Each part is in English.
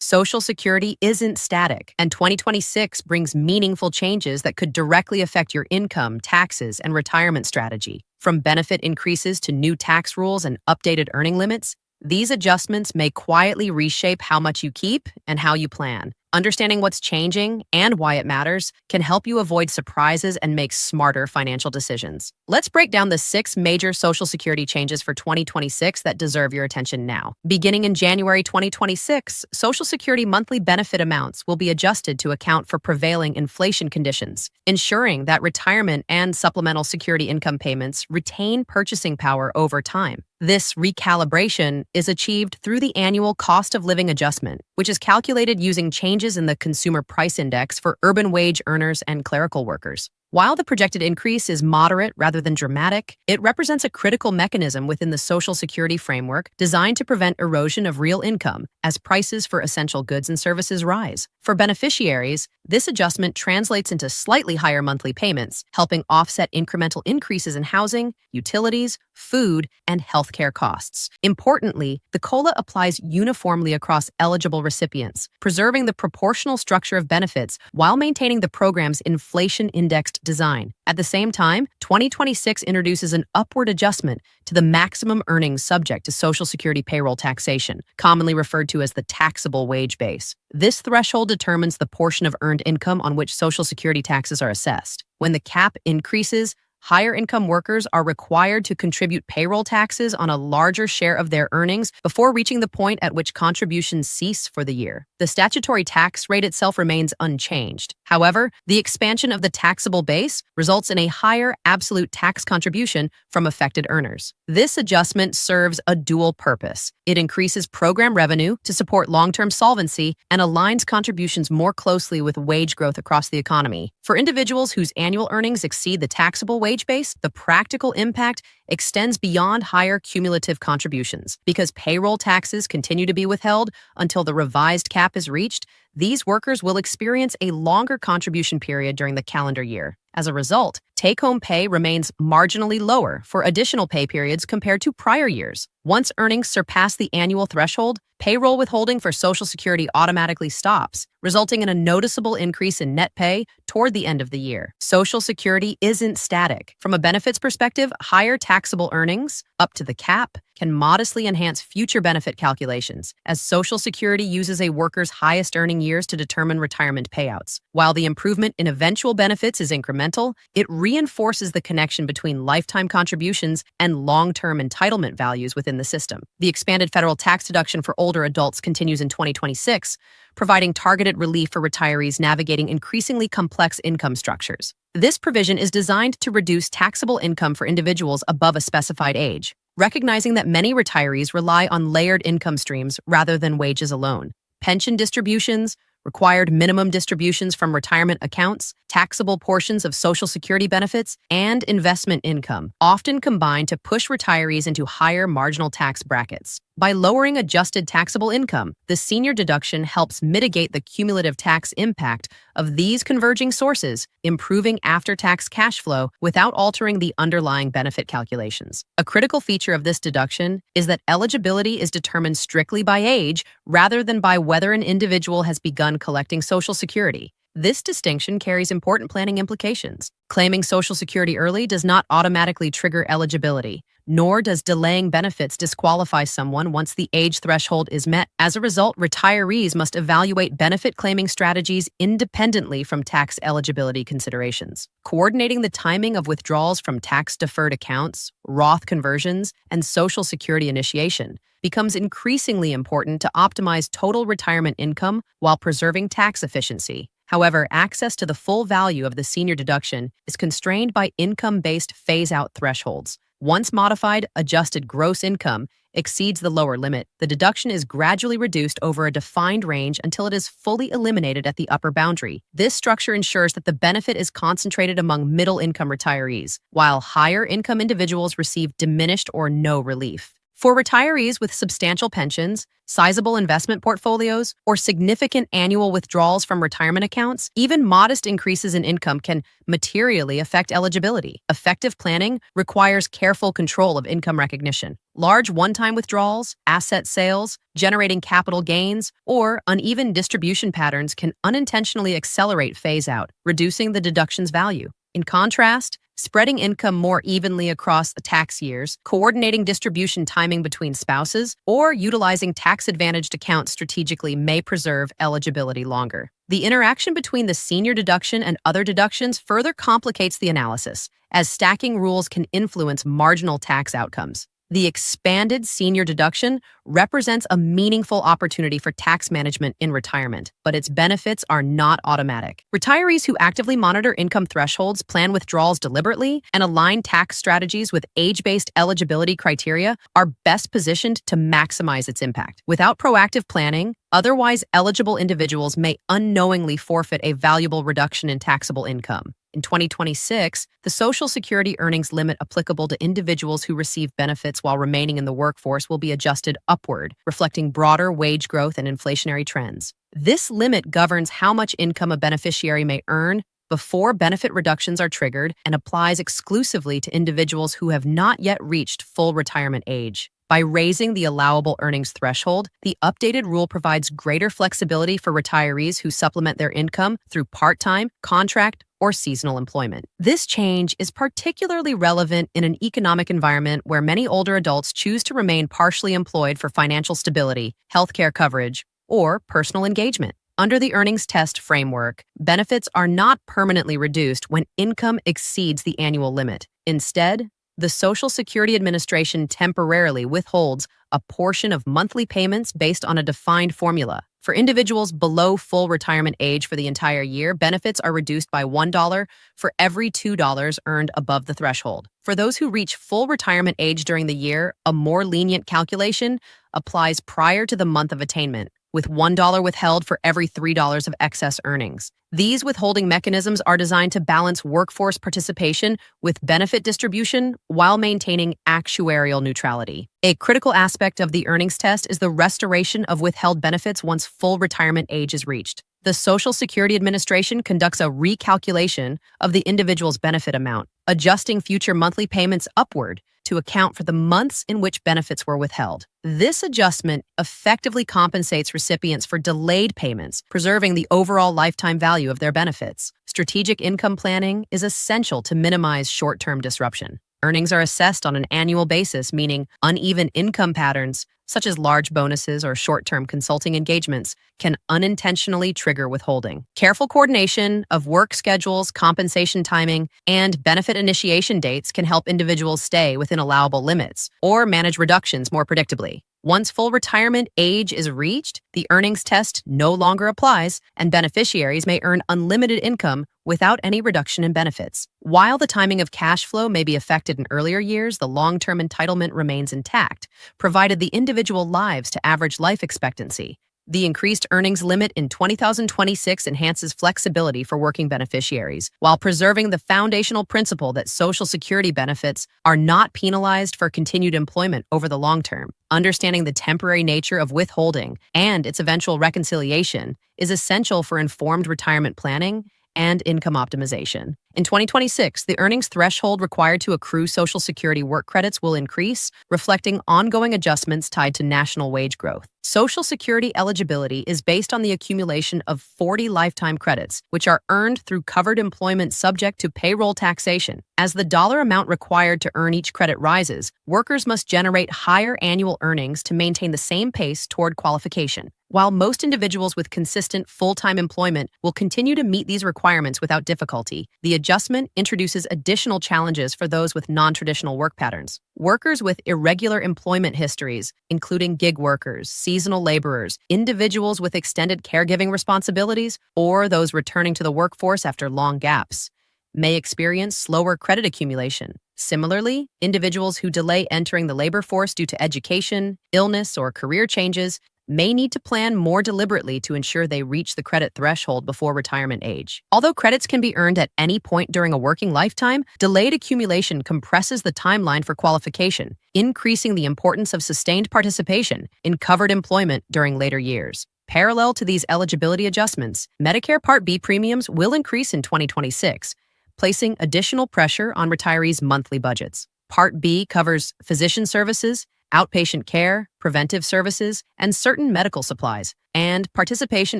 Social Security isn't static, and 2026 brings meaningful changes that could directly affect your income, taxes, and retirement strategy. From benefit increases to new tax rules and updated earning limits, these adjustments may quietly reshape how much you keep and how you plan. Understanding what's changing and why it matters can help you avoid surprises and make smarter financial decisions. Let's break down the 6 major Social Security changes for 2026 that deserve your attention now. Beginning in January 2026, Social Security monthly benefit amounts will be adjusted to account for prevailing inflation conditions, ensuring that retirement and supplemental security income payments retain purchasing power over time. This recalibration is achieved through the annual cost of living adjustment, which is calculated using changes in the Consumer Price Index for urban wage earners and clerical workers. While the projected increase is moderate rather than dramatic, it represents a critical mechanism within the Social Security framework designed to prevent erosion of real income as prices for essential goods and services rise. For beneficiaries, this adjustment translates into slightly higher monthly payments, helping offset incremental increases in housing, utilities, food, and healthcare costs. Importantly, the COLA applies uniformly across eligible recipients, preserving the proportional structure of benefits while maintaining the program's inflation-indexed design. At the same time, 2026 introduces an upward adjustment to the maximum earnings subject to Social Security payroll taxation, commonly referred to as the taxable wage base. This threshold determines the portion of earned income on which Social Security taxes are assessed. When the cap increases, higher income workers are required to contribute payroll taxes on a larger share of their earnings before reaching the point at which contributions cease for the year. The statutory tax rate itself remains unchanged. However, the expansion of the taxable base results in a higher absolute tax contribution from affected earners. This adjustment serves a dual purpose. It increases program revenue to support long-term solvency and aligns contributions more closely with wage growth across the economy. For individuals whose annual earnings exceed the taxable wage base, the practical impact extends beyond higher cumulative contributions. Because payroll taxes continue to be withheld until the revised cap is reached, these workers will experience a longer contribution period during the calendar year. As a result, take-home pay remains marginally lower for additional pay periods compared to prior years. Once earnings surpass the annual threshold, payroll withholding for Social Security automatically stops, resulting in a noticeable increase in net pay toward the end of the year. Social Security isn't static. From a benefits perspective, higher taxable earnings, up to the cap, can modestly enhance future benefit calculations, as Social Security uses a worker's highest earning years to determine retirement payouts. While the improvement in eventual benefits is incremental, it reinforces the connection between lifetime contributions and long-term entitlement values within the system. The expanded federal tax deduction for older adults continues in 2026, providing targeted relief for retirees navigating increasingly complex income structures. This provision is designed to reduce taxable income for individuals above a specified age, recognizing that many retirees rely on layered income streams rather than wages alone. Pension distributions, required minimum distributions from retirement accounts, taxable portions of Social Security benefits, and investment income often combine to push retirees into higher marginal tax brackets. By lowering adjusted taxable income, the senior deduction helps mitigate the cumulative tax impact of these converging sources, improving after-tax cash flow without altering the underlying benefit calculations. A critical feature of this deduction is that eligibility is determined strictly by age rather than by whether an individual has begun collecting Social Security. This distinction carries important planning implications. Claiming Social Security early does not automatically trigger eligibility, nor does delaying benefits disqualify someone once the age threshold is met. As a result, retirees must evaluate benefit claiming strategies independently from tax eligibility considerations. Coordinating the timing of withdrawals from tax-deferred accounts, Roth conversions, and Social Security initiation becomes increasingly important to optimize total retirement income while preserving tax efficiency. However, access to the full value of the senior deduction is constrained by income-based phase-out thresholds. Once modified, adjusted gross income exceeds the lower limit, the deduction is gradually reduced over a defined range until it is fully eliminated at the upper boundary. This structure ensures that the benefit is concentrated among middle-income retirees, while higher-income individuals receive diminished or no relief. For retirees with substantial pensions, sizable investment portfolios, or significant annual withdrawals from retirement accounts, even modest increases in income can materially affect eligibility. Effective planning requires careful control of income recognition. Large one-time withdrawals, asset sales, generating capital gains, or uneven distribution patterns can unintentionally accelerate phase-out, reducing the deduction's value. In contrast, spreading income more evenly across the tax years, coordinating distribution timing between spouses, or utilizing tax-advantaged accounts strategically may preserve eligibility longer. The interaction between the senior deduction and other deductions further complicates the analysis, as stacking rules can influence marginal tax outcomes. The expanded senior deduction represents a meaningful opportunity for tax management in retirement, but its benefits are not automatic. Retirees who actively monitor income thresholds, plan withdrawals deliberately, and align tax strategies with age-based eligibility criteria are best positioned to maximize its impact. Without proactive planning, otherwise eligible individuals may unknowingly forfeit a valuable reduction in taxable income. In 2026, the Social Security earnings limit applicable to individuals who receive benefits while remaining in the workforce will be adjusted upward, reflecting broader wage growth and inflationary trends. This limit governs how much income a beneficiary may earn before benefit reductions are triggered and applies exclusively to individuals who have not yet reached full retirement age. By raising the allowable earnings threshold, the updated rule provides greater flexibility for retirees who supplement their income through part-time, contract, or seasonal employment. This change is particularly relevant in an economic environment where many older adults choose to remain partially employed for financial stability, healthcare coverage, or personal engagement. Under the earnings test framework, benefits are not permanently reduced when income exceeds the annual limit. Instead, the Social Security Administration temporarily withholds a portion of monthly payments based on a defined formula. For individuals below full retirement age for the entire year, benefits are reduced by $1 for every $2 earned above the threshold. For those who reach full retirement age during the year, a more lenient calculation applies prior to the month of attainment, with $1 withheld for every $3 of excess earnings. These withholding mechanisms are designed to balance workforce participation with benefit distribution while maintaining actuarial neutrality. A critical aspect of the earnings test is the restoration of withheld benefits once full retirement age is reached. The Social Security Administration conducts a recalculation of the individual's benefit amount, adjusting future monthly payments upward to account for the months in which benefits were withheld. This adjustment effectively compensates recipients for delayed payments, preserving the overall lifetime value of their benefits. Strategic income planning is essential to minimize short-term disruption. Earnings are assessed on an annual basis, meaning uneven income patterns, such as large bonuses or short-term consulting engagements, can unintentionally trigger withholding. Careful coordination of work schedules, compensation timing, and benefit initiation dates can help individuals stay within allowable limits or manage reductions more predictably. Once full retirement age is reached, the earnings test no longer applies, and beneficiaries may earn unlimited income without any reduction in benefits. While the timing of cash flow may be affected in earlier years, the long-term entitlement remains intact, provided the individual lives to average life expectancy. The increased earnings limit in 2026 enhances flexibility for working beneficiaries, while preserving the foundational principle that Social Security benefits are not penalized for continued employment over the long term. Understanding the temporary nature of withholding and its eventual reconciliation is essential for informed retirement planning and income optimization. In 2026, the earnings threshold required to accrue Social Security work credits will increase, reflecting ongoing adjustments tied to national wage growth. Social Security eligibility is based on the accumulation of 40 lifetime credits, which are earned through covered employment subject to payroll taxation. As the dollar amount required to earn each credit rises, workers must generate higher annual earnings to maintain the same pace toward qualification. While most individuals with consistent full-time employment will continue to meet these requirements without difficulty, the adjustment introduces additional challenges for those with non-traditional work patterns. Workers with irregular employment histories, including gig workers, seasonal laborers, individuals with extended caregiving responsibilities, or those returning to the workforce after long gaps, may experience slower credit accumulation. Similarly, individuals who delay entering the labor force due to education, illness, or career changes may need to plan more deliberately to ensure they reach the credit threshold before retirement age. Although credits can be earned at any point during a working lifetime, delayed accumulation compresses the timeline for qualification, increasing the importance of sustained participation in covered employment during later years. Parallel to these eligibility adjustments, Medicare Part B premiums will increase in 2026, placing additional pressure on retirees' monthly budgets. Part B covers physician services, outpatient care, preventive services, and certain medical supplies, and participation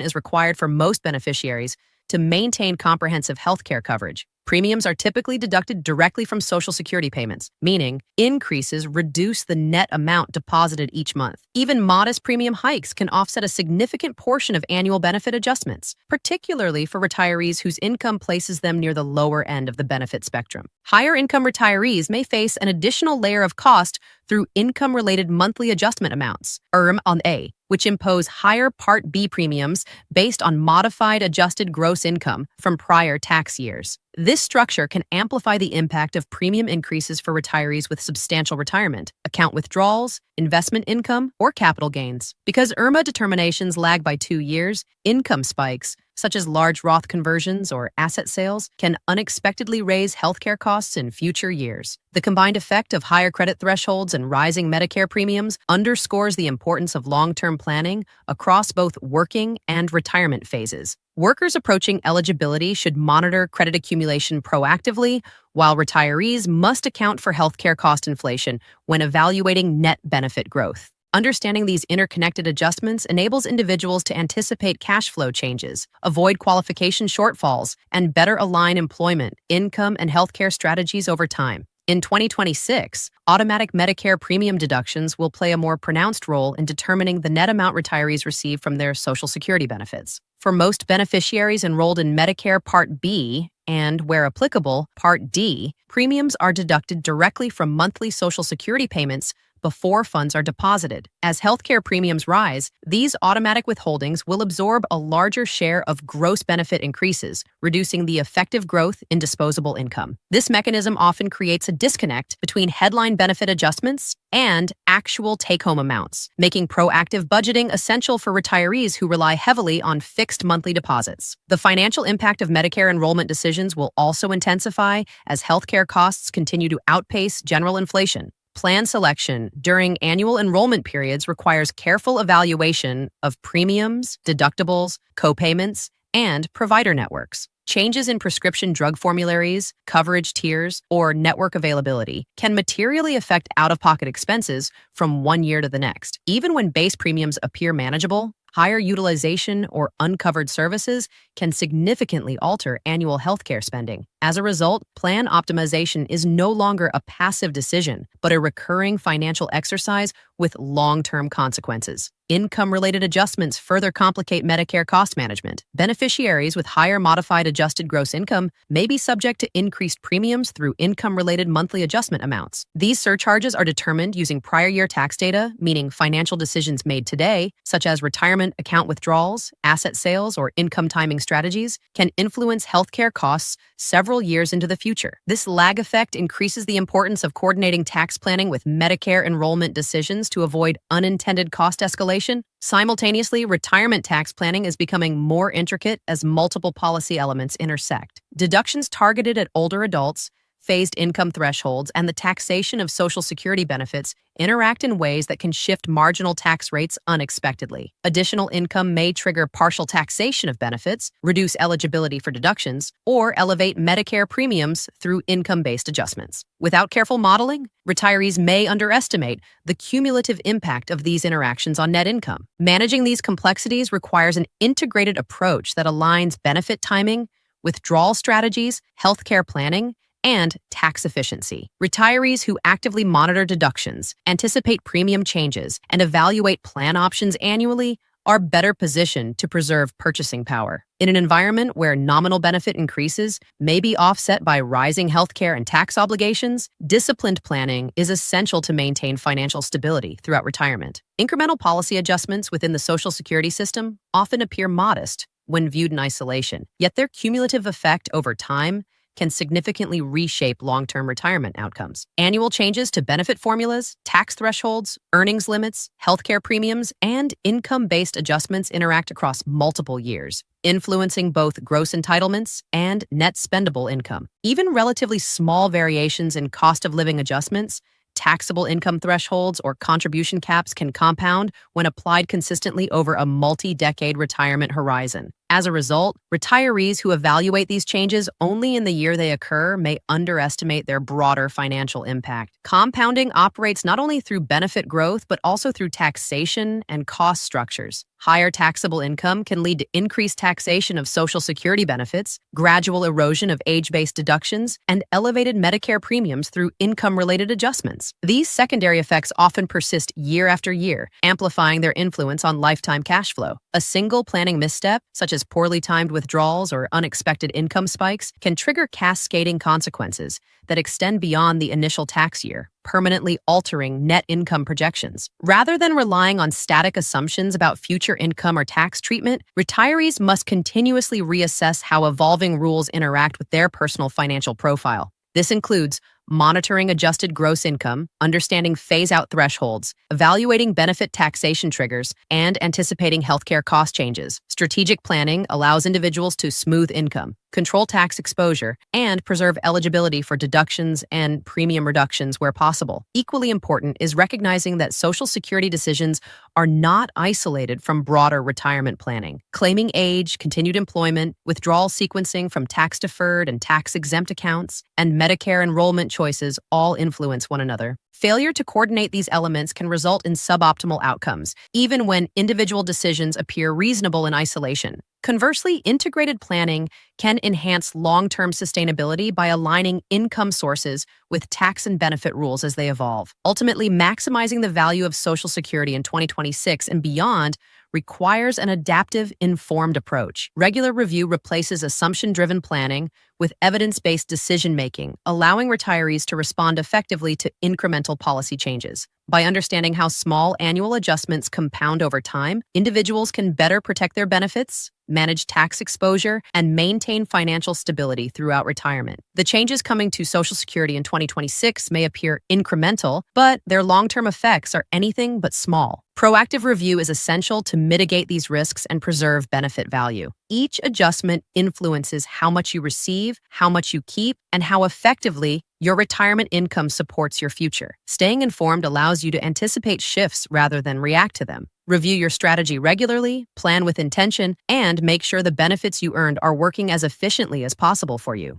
is required for most beneficiaries to maintain comprehensive health care coverage. Premiums are typically deducted directly from Social Security payments, meaning increases reduce the net amount deposited each month. Even modest premium hikes can offset a significant portion of annual benefit adjustments, particularly for retirees whose income places them near the lower end of the benefit spectrum. Higher income retirees may face an additional layer of cost through income-related monthly adjustment amounts, IRM-A, which impose higher Part B premiums based on modified adjusted gross income from prior tax years. This structure can amplify the impact of premium increases for retirees with substantial retirement, account withdrawals, investment income, or capital gains. Because IRMA determinations lag by 2 years, income spikes, such as large Roth conversions or asset sales, can unexpectedly raise healthcare costs in future years. The combined effect of higher credit thresholds and rising Medicare premiums underscores the importance of long-term planning across both working and retirement phases. Workers approaching eligibility should monitor credit accumulation proactively, while retirees must account for healthcare cost inflation when evaluating net benefit growth. Understanding these interconnected adjustments enables individuals to anticipate cash flow changes, avoid qualification shortfalls, and better align employment, income, and healthcare strategies over time. In 2026, automatic Medicare premium deductions will play a more pronounced role in determining the net amount retirees receive from their Social Security benefits. For most beneficiaries enrolled in Medicare Part B and, where applicable, Part D, premiums are deducted directly from monthly Social Security payments before funds are deposited. As healthcare premiums rise, these automatic withholdings will absorb a larger share of gross benefit increases, reducing the effective growth in disposable income. This mechanism often creates a disconnect between headline benefit adjustments and actual take-home amounts, making proactive budgeting essential for retirees who rely heavily on fixed monthly deposits. The financial impact of Medicare enrollment decisions will also intensify as healthcare costs continue to outpace general inflation. Plan selection during annual enrollment periods requires careful evaluation of premiums, deductibles, copayments, and provider networks. Changes in prescription drug formularies, coverage tiers, or network availability can materially affect out-of-pocket expenses from one year to the next. Even when base premiums appear manageable, higher utilization or uncovered services can significantly alter annual healthcare spending. As a result, plan optimization is no longer a passive decision, but a recurring financial exercise with long-term consequences. Income-related adjustments further complicate Medicare cost management. Beneficiaries with higher modified adjusted gross income may be subject to increased premiums through income-related monthly adjustment amounts. These surcharges are determined using prior year tax data, meaning financial decisions made today, such as retirement account withdrawals, asset sales, or income timing strategies, can influence healthcare costs several years into the future. This lag effect increases the importance of coordinating tax planning with Medicare enrollment decisions to avoid unintended cost escalation. Simultaneously, retirement tax planning is becoming more intricate as multiple policy elements intersect. Deductions targeted at older adults, phased income thresholds, and the taxation of Social Security benefits interact in ways that can shift marginal tax rates unexpectedly. Additional income may trigger partial taxation of benefits, reduce eligibility for deductions, or elevate Medicare premiums through income-based adjustments. Without careful modeling, retirees may underestimate the cumulative impact of these interactions on net income. Managing these complexities requires an integrated approach that aligns benefit timing, withdrawal strategies, healthcare planning, and tax efficiency. Retirees who actively monitor deductions, anticipate premium changes, and evaluate plan options annually are better positioned to preserve purchasing power. In an environment where nominal benefit increases may be offset by rising healthcare and tax obligations, disciplined planning is essential to maintain financial stability throughout retirement. Incremental policy adjustments within the Social Security system often appear modest when viewed in isolation, yet their cumulative effect over time can significantly reshape long-term retirement outcomes. Annual changes to benefit formulas, tax thresholds, earnings limits, healthcare premiums, and income-based adjustments interact across multiple years, influencing both gross entitlements and net spendable income. Even relatively small variations in cost of living adjustments, taxable income thresholds, or contribution caps can compound when applied consistently over a multi-decade retirement horizon. As a result, retirees who evaluate these changes only in the year they occur may underestimate their broader financial impact. Compounding operates not only through benefit growth, but also through taxation and cost structures. Higher taxable income can lead to increased taxation of Social Security benefits, gradual erosion of age-based deductions, and elevated Medicare premiums through income-related adjustments. These secondary effects often persist year after year, amplifying their influence on lifetime cash flow. A single planning misstep, such as poorly timed withdrawals or unexpected income spikes, can trigger cascading consequences that extend beyond the initial tax year, permanently altering net income projections. Rather than relying on static assumptions about future income or tax treatment, retirees must continuously reassess how evolving rules interact with their personal financial profile. This includes monitoring adjusted gross income, understanding phase-out thresholds, evaluating benefit taxation triggers, and anticipating healthcare cost changes. Strategic planning allows individuals to smooth income, control tax exposure, and preserve eligibility for deductions and premium reductions where possible. Equally important is recognizing that Social Security decisions are not isolated from broader retirement planning. Claiming age, continued employment, withdrawal sequencing from tax-deferred and tax-exempt accounts, and Medicare enrollment choices all influence one another. Failure to coordinate these elements can result in suboptimal outcomes, even when individual decisions appear reasonable in isolation. Conversely, integrated planning can enhance long-term sustainability by aligning income sources with tax and benefit rules as they evolve. Ultimately, maximizing the value of Social Security in 2026 and beyond requires an adaptive, informed approach. Regular review replaces assumption-driven planning with evidence-based decision-making, allowing retirees to respond effectively to incremental policy changes. By understanding how small annual adjustments compound over time, individuals can better protect their benefits, manage tax exposure, and maintain financial stability throughout retirement. The changes coming to Social Security in 2026 may appear incremental, but their long-term effects are anything but small. Proactive review is essential to mitigate these risks and preserve benefit value. Each adjustment influences how much you receive, how much you keep, and how effectively your retirement income supports your future. Staying informed allows you to anticipate shifts rather than react to them. Review your strategy regularly, plan with intention, and make sure the benefits you earned are working as efficiently as possible for you.